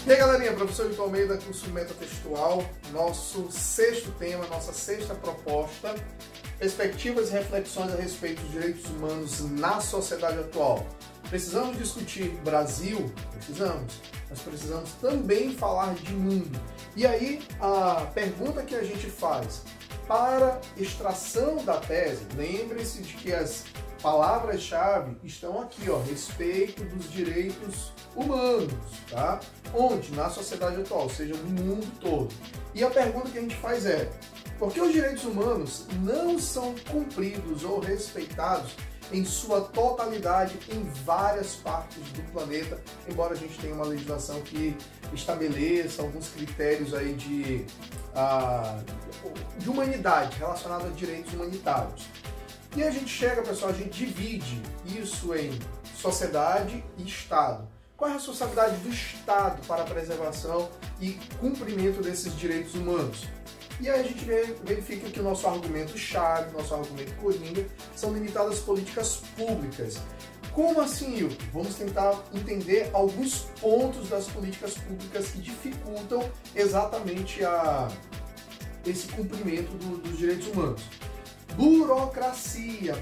E aí galerinha, professor Vitor Almeida, curso Metatextual, nosso sexto tema, nossa sexta proposta, perspectivas e reflexões a respeito dos direitos humanos na sociedade atual. Precisamos discutir Brasil? Precisamos, mas precisamos também falar de mundo. E aí a pergunta que a gente faz para extração da tese, lembre-se de que as palavras-chave estão aqui, ó, respeito dos direitos humanos, tá? Onde? Na sociedade atual, ou seja, no mundo todo. E a pergunta que a gente faz é, por que os direitos humanos não são cumpridos ou respeitados em sua totalidade em várias partes do planeta, embora a gente tenha uma legislação que estabeleça alguns critérios aí de humanidade, relacionado a direitos humanitários. E a gente chega, pessoal, a gente divide isso em sociedade e Estado. Qual é a responsabilidade do Estado para a preservação e cumprimento desses direitos humanos? E aí a gente verifica que o nosso argumento-chave, nosso argumento coringa, são limitadas políticas públicas. Como assim, Hilton? Vamos tentar entender alguns pontos das políticas públicas que dificultam exatamente esse cumprimento dos direitos humanos. Burocracia,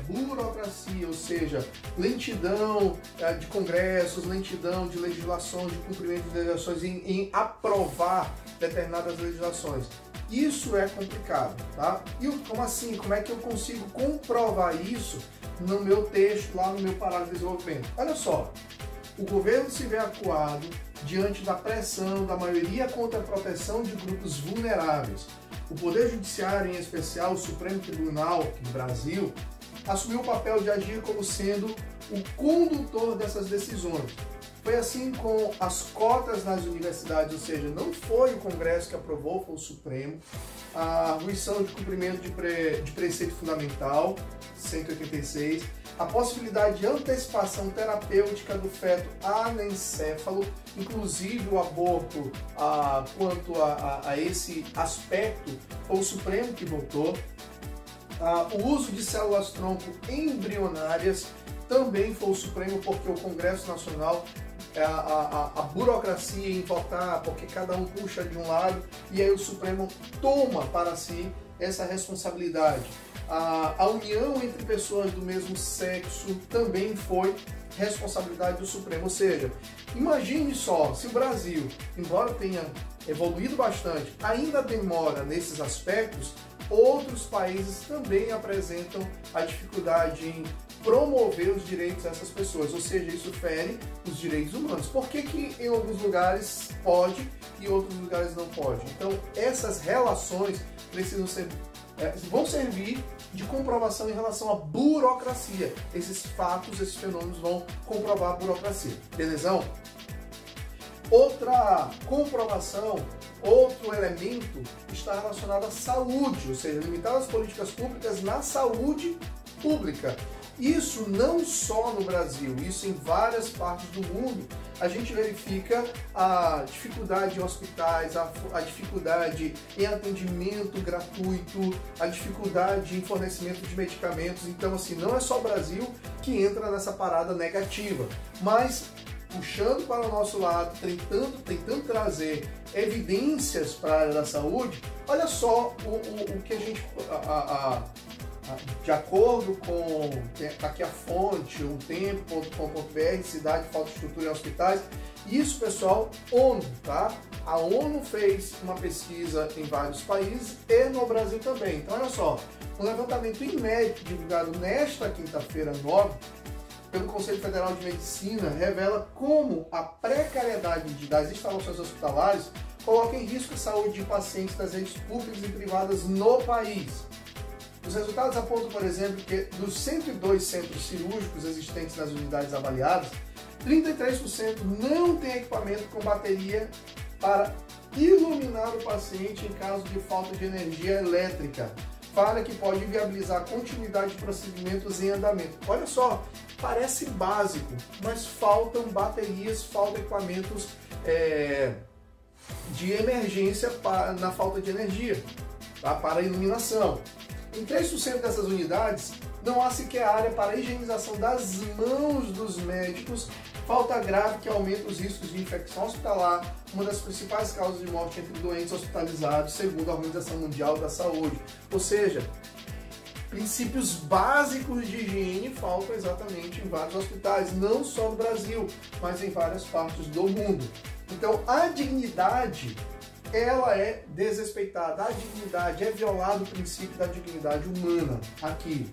ou seja, lentidão de congressos, lentidão de legislações, de cumprimento de legislações em aprovar determinadas legislações. Isso é complicado, tá? E como assim? Como é que eu consigo comprovar isso no meu texto, lá no meu parágrafo de desenvolvimento? Olha só, o governo se vê acuado diante da pressão da maioria contra a proteção de grupos vulneráveis. O Poder Judiciário, em especial o Supremo Tribunal aqui no Brasil, assumiu o papel de agir como sendo o condutor dessas decisões. Foi assim com as cotas nas universidades, ou seja, não foi o Congresso que aprovou, foi o Supremo. A arguição de cumprimento de preceito fundamental, 186. A possibilidade de antecipação terapêutica do feto anencéfalo, inclusive o aborto, quanto a esse aspecto, foi o Supremo que votou. O uso de células-tronco embrionárias também foi o Supremo, porque o Congresso Nacional, a burocracia em votar, porque cada um puxa de um lado, e aí o Supremo toma para si essa responsabilidade. A união entre pessoas do mesmo sexo também foi responsabilidade do Supremo. Ou seja, imagine só, se o Brasil, embora tenha evoluído bastante, ainda demora nesses aspectos, outros países também apresentam a dificuldade em promover os direitos dessas pessoas, ou seja, isso fere os direitos humanos. Por que que em alguns lugares pode e em outros lugares não pode? Então, essas relações precisam ser, vão servir de comprovação em relação à burocracia. Esses fatos, esses fenômenos vão comprovar a burocracia. Belezão? Outra comprovação, outro elemento está relacionado à saúde, ou seja, limitar as políticas públicas na saúde pública. Isso não só no Brasil, isso em várias partes do mundo. A gente verifica a dificuldade em hospitais, a dificuldade em atendimento gratuito, a dificuldade em fornecimento de medicamentos. Então, assim, não é só o Brasil que entra nessa parada negativa, mas puxando para o nosso lado, tentando trazer evidências para a área da saúde, olha só o que a gente... de acordo com, aqui a fonte, o tempo.com.br, cidade, falta de estrutura em hospitais, isso, pessoal, ONU, tá? A ONU fez uma pesquisa em vários países e no Brasil também. Então, olha só, um levantamento inédito divulgado nesta quinta-feira, 9, pelo Conselho Federal de Medicina, revela como a precariedade das instalações hospitalares coloca em risco a saúde de pacientes das redes públicas e privadas no país. Os resultados apontam, por exemplo, que dos 102 centros cirúrgicos existentes nas unidades avaliadas, 33% não tem equipamento com bateria para iluminar o paciente em caso de falta de energia elétrica, falha que pode viabilizar a continuidade de procedimentos em andamento. Olha só, parece básico, mas faltam baterias, faltam equipamentos de emergência na falta de energia, tá? Para a iluminação. Em 3% dessas unidades, não há sequer área para a higienização das mãos dos médicos Falta grave que aumenta os riscos de infecção hospitalar, uma das principais causas de morte entre doentes hospitalizados, segundo a Organização Mundial da Saúde. Ou seja, princípios básicos de higiene faltam exatamente em vários hospitais, não só no Brasil, mas em várias partes do mundo. Então, a dignidade, ela é desrespeitada. A dignidade, é violado o princípio da dignidade humana aqui.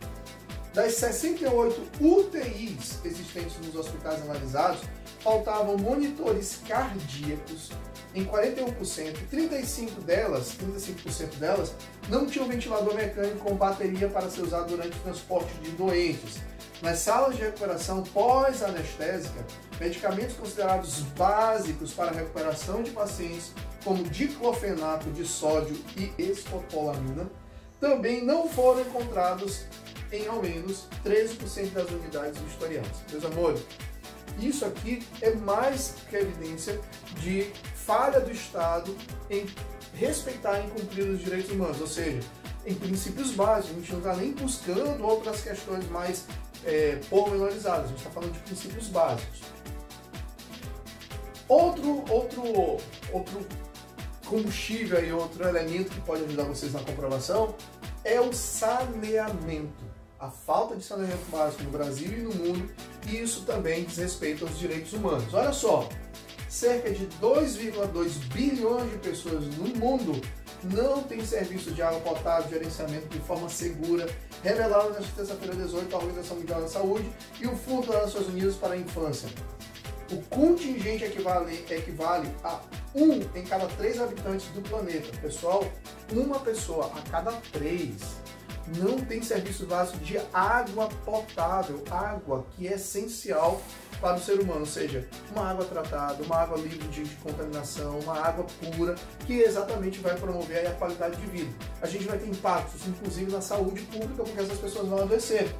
Das 68 UTIs existentes nos hospitais analisados, faltavam monitores cardíacos em 41%, 35% delas não tinham ventilador mecânico com bateria para ser usado durante o transporte de doentes. Nas salas de recuperação pós-anestésica, medicamentos considerados básicos para a recuperação de pacientes, como diclofenaco de sódio e escopolamina, também não foram encontrados em ao menos 13% das unidades vistoriadas. Meus amores, isso aqui é mais que evidência de falha do Estado em respeitar e cumprir os direitos humanos, ou seja, em princípios básicos. A gente não está nem buscando outras questões mais pormenorizadas, a gente está falando de princípios básicos. Outro combustível e outro elemento que pode ajudar vocês na comprovação é o saneamento. A falta de saneamento básico no Brasil e no mundo, e isso também diz respeito aos direitos humanos. Olha só, cerca de 2,2 bilhões de pessoas no mundo não têm serviço de água potável e gerenciamento de forma segura, revelado nesta terça-feira 18 a Organização Mundial da Saúde e o Fundo das Nações Unidas para a Infância. O contingente equivale a 1 em cada 3 habitantes do planeta. Pessoal, uma pessoa a cada 3 não tem serviço básico de água potável, água que é essencial para o ser humano, ou seja, uma água tratada, uma água livre de contaminação, uma água pura, que exatamente vai promover a qualidade de vida. A gente vai ter impactos, inclusive, na saúde pública, porque essas pessoas vão adoecer.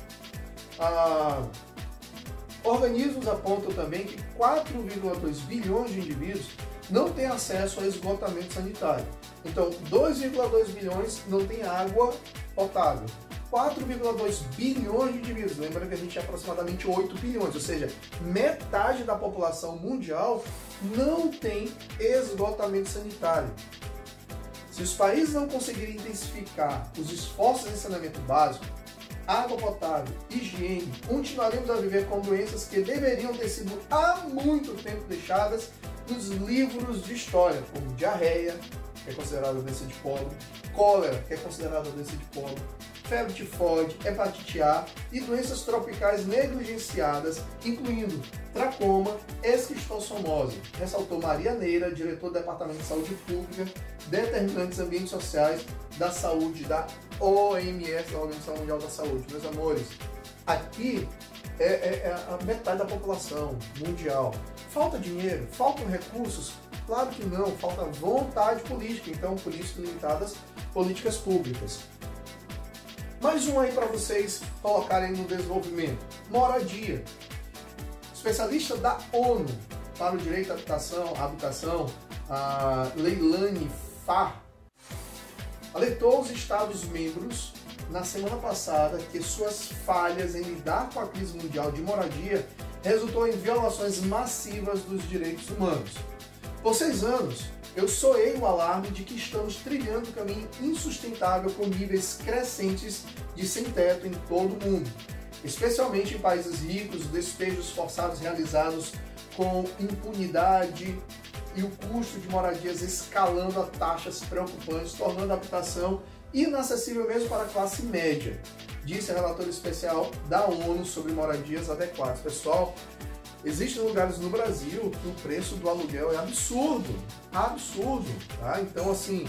Organismos apontam também que 4,2 bilhões de indivíduos não têm acesso a esgotamento sanitário. Então, 2,2 bilhões não têm água potável. 4,2 bilhões de indivíduos, lembra que a gente é aproximadamente 8 bilhões, ou seja, metade da população mundial não tem esgotamento sanitário. Se os países não conseguirem intensificar os esforços em saneamento básico, água potável, higiene, continuaremos a viver com doenças que deveriam ter sido há muito tempo deixadas nos livros de história, como diarreia, que é considerada doença de pobre, cólera, que é considerada doença de pobre, febre tifoide, hepatite A e doenças tropicais negligenciadas, incluindo tracoma, esquistossomose, ressaltou Maria Neira, diretor do Departamento de Saúde Pública, determinantes ambientes sociais da saúde da OMS, da Organização Mundial da Saúde. Meus amores, aqui é a metade da população mundial. Falta dinheiro? Faltam recursos? Claro que não, falta vontade política, então por isso limitadas políticas públicas. Mais um aí para vocês colocarem no desenvolvimento. Moradia. Especialista da ONU para o direito à habitação, a Leilani Farr, alertou os Estados-membros na semana passada que suas falhas em lidar com a crise mundial de moradia resultou em violações massivas dos direitos humanos. Por 6 anos, eu soei o alarme de que estamos trilhando um caminho insustentável com níveis crescentes de sem-teto em todo o mundo, especialmente em países ricos, despejos forçados realizados com impunidade e o custo de moradias escalando a taxas preocupantes, tornando a habitação inacessível mesmo para a classe média, disse a relatora especial da ONU sobre moradias adequadas. Pessoal, existem lugares no Brasil que o preço do aluguel é absurdo, tá? Então, assim,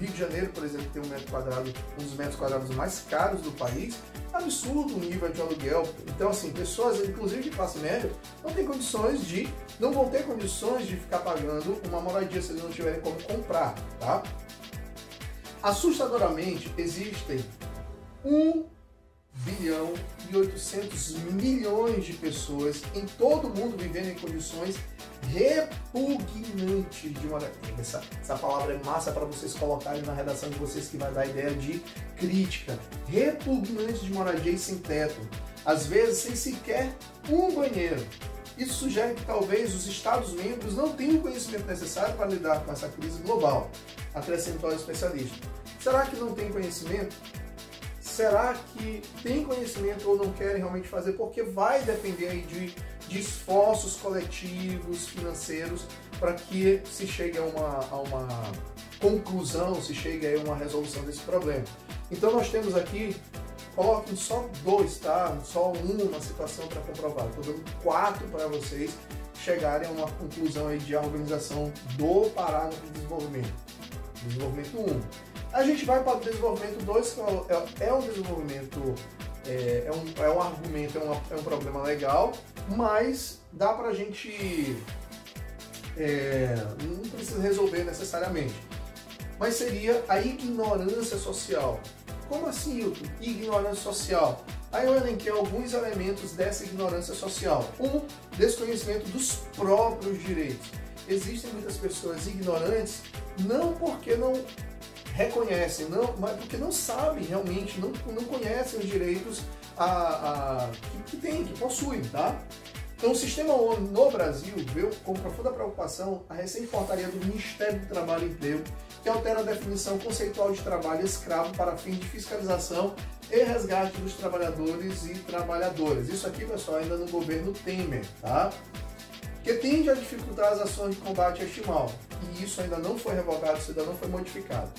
Rio de Janeiro, por exemplo, tem um dos metros quadrados mais caros do país, absurdo o nível de aluguel. Então, assim, pessoas, inclusive de classe média, não vão ter condições de ficar pagando uma moradia se eles não tiverem como comprar, tá? Assustadoramente, existem 1 bilhão e 800 milhões de pessoas em todo o mundo vivendo em condições repugnantes de moradia. Essa palavra é massa para vocês colocarem na redação de vocês, que vai dar ideia de crítica. Repugnantes de moradia e sem teto, às vezes sem sequer um banheiro. Isso sugere que talvez os Estados-membros não tenham o conhecimento necessário para lidar com essa crise global, acrescentou a especialista. Será que não tem conhecimento? Será que tem conhecimento ou não querem realmente fazer? Porque vai depender aí de esforços coletivos, financeiros, para que se chegue a uma conclusão, se chegue a uma resolução desse problema. Então nós temos aqui, coloquem só 2, tá? Só uma situação para comprovar. Estou dando 4 para vocês chegarem a uma conclusão aí de organização do parágrafo de desenvolvimento. Desenvolvimento 1. A gente vai para o desenvolvimento 2, que é um desenvolvimento, é um argumento, é um problema legal, mas dá para a gente, não precisa resolver necessariamente. Mas seria a ignorância social. Como assim, Hilton? Ignorância social. Aí eu elenquei alguns elementos dessa ignorância social. 1, desconhecimento dos próprios direitos. Existem muitas pessoas ignorantes, não porque não reconhecem, mas porque não sabem realmente, não conhecem os direitos que possuem, tá? Então, o Sistema ONU no Brasil viu com profunda preocupação a recente portaria do Ministério do Trabalho e Emprego, que altera a definição conceitual de trabalho escravo para fins de fiscalização e resgate dos trabalhadores e trabalhadoras. Isso aqui, pessoal, ainda no governo Temer, tá? Que tende a dificultar as ações de combate a este mal. E isso ainda não foi revogado, isso ainda não foi modificado.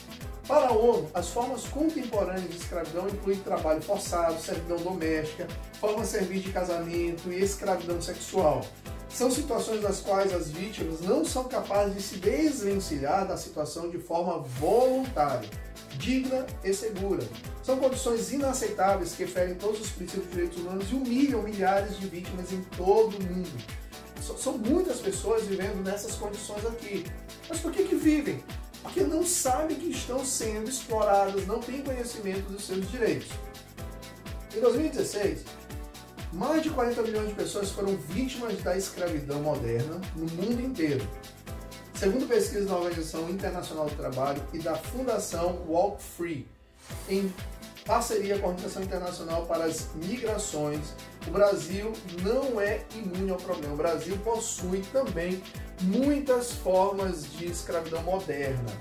Para a ONU, as formas contemporâneas de escravidão incluem trabalho forçado, servidão doméstica, forma servil de casamento e escravidão sexual. São situações nas quais as vítimas não são capazes de se desvencilhar da situação de forma voluntária, digna e segura. São condições inaceitáveis que ferem todos os princípios de direitos humanos e humilham milhares de vítimas em todo o mundo. São muitas pessoas vivendo nessas condições aqui. Mas por que vivem? Porque não sabem que estão sendo exploradas, não têm conhecimento dos seus direitos. Em 2016, mais de 40 milhões de pessoas foram vítimas da escravidão moderna no mundo inteiro. Segundo pesquisa da Organização Internacional do Trabalho e da Fundação Walk Free, em parceria com a Organização Internacional para as Migrações, o Brasil não é imune ao problema. O Brasil possui também muitas formas de escravidão moderna.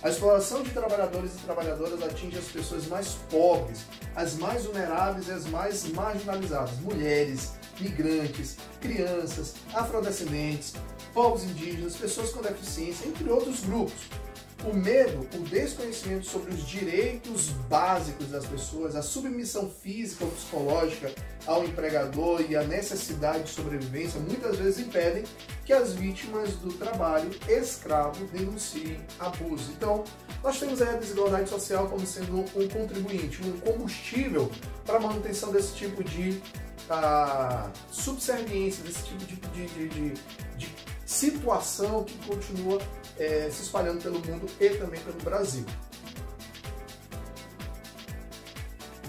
A exploração de trabalhadores e trabalhadoras atinge as pessoas mais pobres, as mais vulneráveis e as mais marginalizadas, mulheres, migrantes, crianças, afrodescendentes, povos indígenas, pessoas com deficiência, entre outros grupos. O medo, o desconhecimento sobre os direitos básicos das pessoas, a submissão física ou psicológica ao empregador e a necessidade de sobrevivência muitas vezes impedem que as vítimas do trabalho escravo denunciem abuso. Então, nós temos aí a desigualdade social como sendo um contribuinte, um combustível para a manutenção desse tipo de subserviência, desse tipo de situação que continua se espalhando pelo mundo e também pelo Brasil.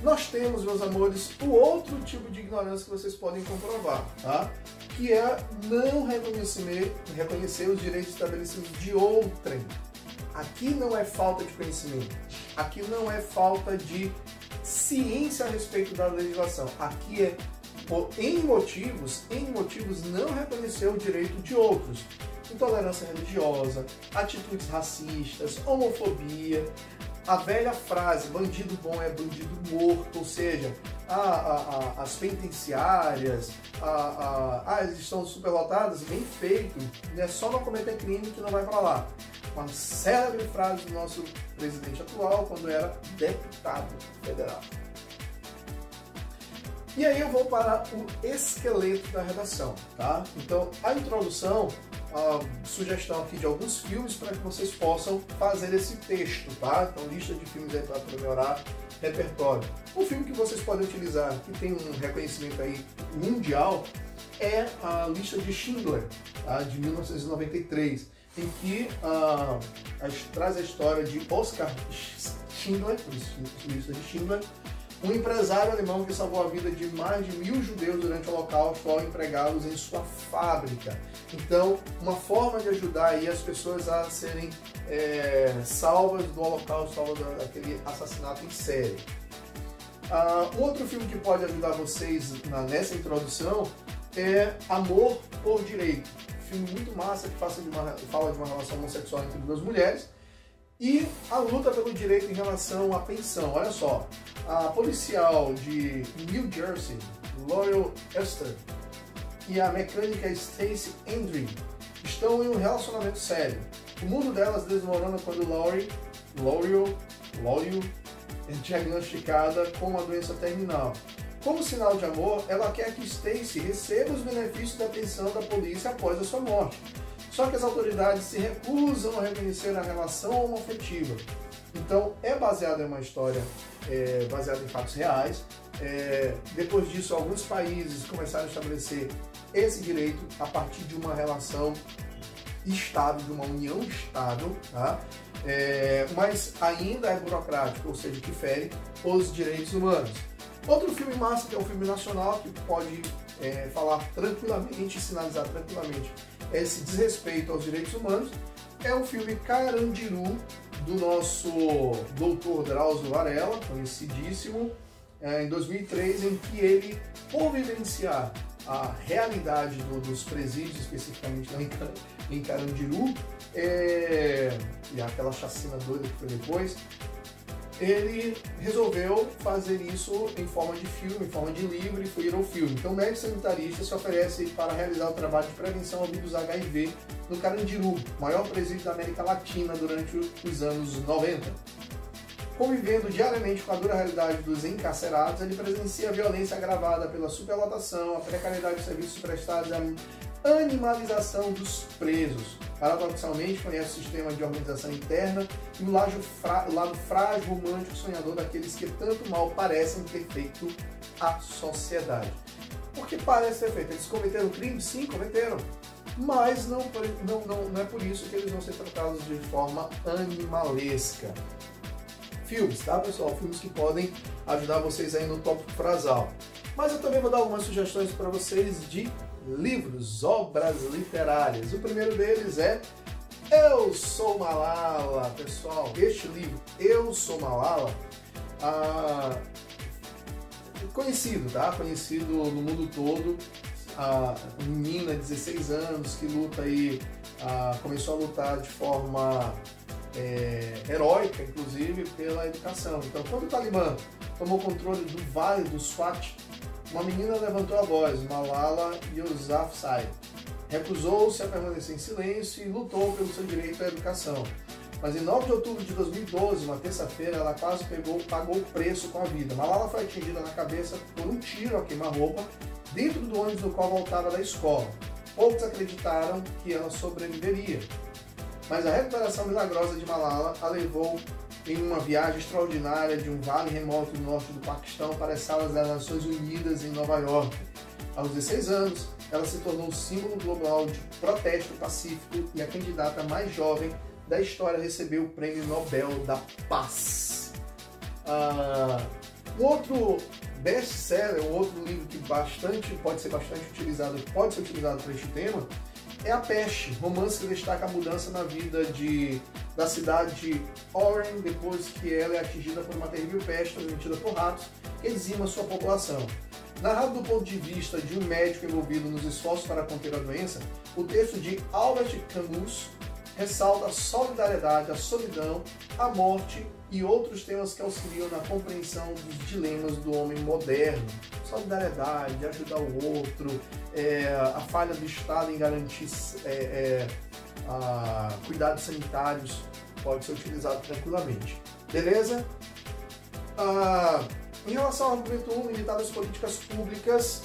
Nós temos, meus amores, o outro tipo de ignorância que vocês podem comprovar, tá? Que é não reconhecer os direitos estabelecidos de outrem. Aqui não é falta de conhecimento, aqui não é falta de ciência a respeito da legislação, aqui é em motivos não reconhecer o direito de outros. Intolerância religiosa, atitudes racistas, homofobia, a velha frase, bandido bom é bandido morto, ou seja, as penitenciárias, eles estão superlotadas, bem feito, é só não cometer crime que não vai para lá. Uma célebre frase do nosso presidente atual, quando era deputado federal. E aí eu vou para o esqueleto da redação, tá? Então, a introdução, a sugestão aqui de alguns filmes para que vocês possam fazer esse texto, tá? Então, lista de filmes aí para melhorar repertório. Um filme que vocês podem utilizar, que tem um reconhecimento aí mundial, é a Lista de Schindler, tá? De 1993, em que traz a história de Oskar Schindler, Lista de Schindler, um empresário alemão que salvou a vida de mais de 1000 judeus durante o Holocausto ao empregá-los em sua fábrica. Então, uma forma de ajudar aí as pessoas a serem salvas do Holocausto, salvas daquele assassinato em série. Um outro filme que pode ajudar vocês nessa introdução é Amor por Direito. Filme muito massa que fala de uma relação homossexual entre duas mulheres e a luta pelo direito em relação à pensão. Olha só, a policial de New Jersey, Laurel Esther, e a mecânica Stacey Andrew estão em um relacionamento sério. O mundo delas desmorona quando Laurel é diagnosticada com uma doença terminal. Como sinal de amor, ela quer que Stacey receba os benefícios da pensão da polícia após a sua morte. Só que as autoridades se recusam a reconhecer a relação homoafetiva. Então, é baseada em uma história baseada em fatos reais. Depois disso, alguns países começaram a estabelecer esse direito a partir de uma relação estável, de uma união estável, tá? Mas ainda é burocrático, ou seja, que fere os direitos humanos. Outro filme massa, que é um filme nacional, que pode falar tranquilamente, sinalizar tranquilamente esse desrespeito aos direitos humanos, é o filme Carandiru, do nosso doutor Drauzio Varela, conhecidíssimo, em 2003, em que ele, por vivenciar a realidade dos presídios, especificamente lá em Carandiru, e aquela chacina doida que foi depois, ele resolveu fazer isso em forma de filme, em forma de livro, e virou filme. Então o médico sanitarista se oferece para realizar o trabalho de prevenção ao vírus HIV no Carandiru, maior presídio da América Latina durante os anos 90. Convivendo diariamente com a dura realidade dos encarcerados, ele presencia a violência agravada pela superlotação, a precariedade dos serviços prestados e a animalização dos presos. Paradoxalmente, conhece o sistema de organização interna e o lado frágil, romântico, sonhador daqueles que tanto mal parecem ter feito à sociedade. Porque parece ter feito. Eles cometeram crime? Sim, cometeram. Mas não é por isso que eles vão ser tratados de forma animalesca. Filmes, tá, pessoal? Filmes que podem ajudar vocês aí no tópico frasal. Mas eu também vou dar algumas sugestões para vocês de livros, obras literárias. O primeiro deles é Eu Sou Malala, pessoal. Este livro, Eu Sou Malala, conhecido, tá? Conhecido no mundo todo. A menina de 16 anos que luta aí, começou a lutar de forma heróica, inclusive, pela educação. Então, quando o Talibã tomou controle do Vale do Swat, uma menina levantou a voz, Malala Yousafzai, recusou-se a permanecer em silêncio e lutou pelo seu direito à educação. Mas em 9 de outubro de 2012, uma terça-feira, ela quase pagou o preço com a vida. Malala foi atingida na cabeça por um tiro a queima-roupa dentro do ônibus no qual voltava da escola. Poucos acreditaram que ela sobreviveria. Mas a recuperação milagrosa de Malala a levou em uma viagem extraordinária de um vale remoto do norte do Paquistão para as salas das Nações Unidas em Nova York. Aos 16 anos, ela se tornou um símbolo global de protesto pacífico e a candidata mais jovem da história a receber o Prêmio Nobel da Paz. Um outro best-seller, um outro livro que pode ser bastante utilizado para este tema, é A Peste, romance que destaca a mudança na vida da cidade de Oren depois que ela é atingida por uma terrível peste transmitida por ratos que dizima sua população. Narrado do ponto de vista de um médico envolvido nos esforços para conter a doença, o texto de Albert Camus ressalta a solidariedade, a solidão, a morte e outros temas que auxiliam na compreensão dos dilemas do homem moderno. Solidariedade, ajudar o outro, a falha do Estado em garantir cuidados sanitários pode ser utilizado tranquilamente. Beleza? Em relação ao argumento 1, limitar as políticas públicas,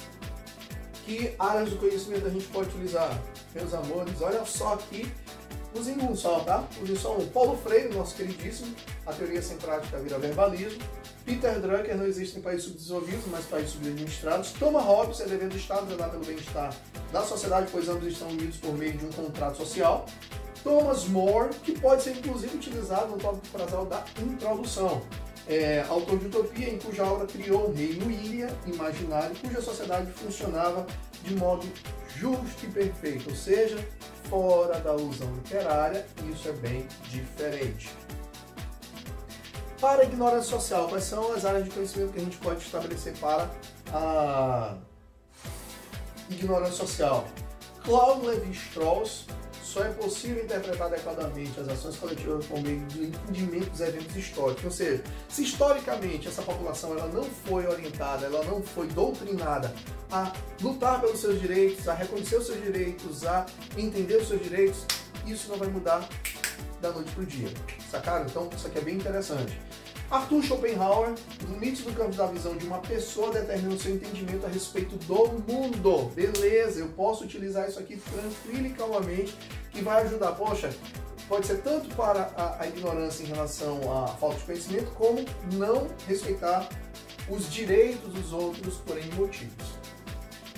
que áreas do conhecimento a gente pode utilizar? Meus amores, olha só aqui, usem um só, tá? Usem só um. Paulo Freire, nosso queridíssimo, A Teoria Sem Prática Vira Verbalismo. Peter Drucker, Não Existem Países Subdesenvolvidos, mas Países Subadministrados. Thomas Hobbes, É Dever do Estado zelar pelo bem-estar da sociedade, pois ambos estão unidos por meio de um contrato social. Thomas More, que pode ser inclusive utilizado no tópico frasal da introdução. Autor de Utopia, em cuja obra criou um reino ilha imaginário, cuja sociedade funcionava de modo justo e perfeito, ou seja, fora da alusão literária, isso é bem diferente. Para a ignorância social, quais são as áreas de conhecimento que a gente pode estabelecer para ignorância social. Claude Lévi-Strauss: só é possível interpretar adequadamente as ações coletivas por meio do entendimento dos eventos históricos. Ou seja, se historicamente essa população ela não foi orientada, ela não foi doutrinada a lutar pelos seus direitos, a reconhecer os seus direitos, a entender os seus direitos, isso não vai mudar da noite para o dia. Sacaram? Então isso aqui é bem interessante. Arthur Schopenhauer: os limites do campo da visão de uma pessoa determinam o seu entendimento a respeito do mundo. Beleza, eu posso utilizar isso aqui tranquilo e calmamente, que vai ajudar. Poxa, pode ser tanto para a ignorância em relação à falta de conhecimento, como não respeitar os direitos dos outros por N motivos.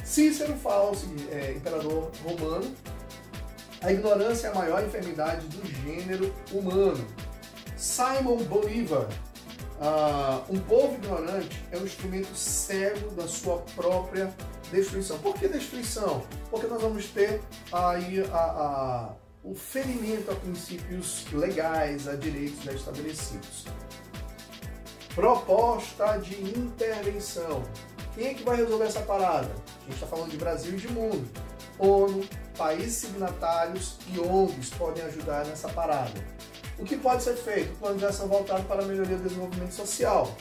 Cícero fala, imperador romano: a ignorância é a maior enfermidade do gênero humano. Simon Bolivar: um povo ignorante é um instrumento cego da sua própria destruição. Por que destruição? Porque nós vamos ter aí o ferimento a princípios legais, a direitos já estabelecidos. Proposta de intervenção. Quem é que vai resolver essa parada? A gente está falando de Brasil e de mundo. ONU, países signatários e ONGs podem ajudar nessa parada. O que pode ser feito? Plano de ação voltado para a melhoria do desenvolvimento social.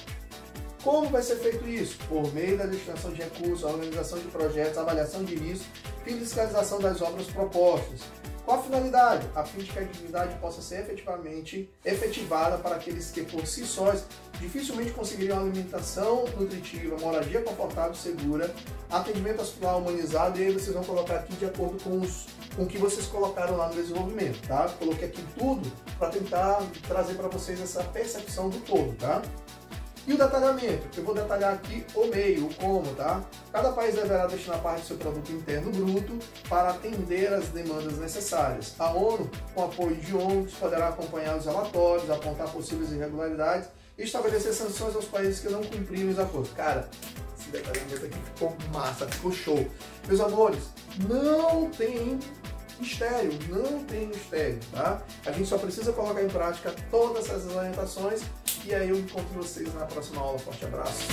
Como vai ser feito isso? Por meio da destinação de recursos, organização de projetos, avaliação de risco e fiscalização das obras propostas. Qual a finalidade? A fim de que a atividade possa ser efetivada para aqueles que, por si sós, dificilmente conseguiriam alimentação nutritiva, moradia confortável, segura, atendimento hospitalar humanizado, e aí vocês vão colocar aqui de acordo com o que vocês colocaram lá no desenvolvimento, tá? Coloquei aqui tudo para tentar trazer para vocês essa percepção do todo, tá? E o detalhamento? Eu vou detalhar aqui o meio, o como, tá? Cada país deverá destinar parte do seu produto interno bruto para atender as demandas necessárias. A ONU, com apoio de ONGs, poderá acompanhar os relatórios, apontar possíveis irregularidades e estabelecer sanções aos países que não cumprirem os acordos. Cara, esse detalhamento aqui ficou massa, ficou show. Meus amores, não tem mistério, tá? A gente só precisa colocar em prática todas essas orientações. E aí eu encontro vocês na próxima aula. Forte abraço!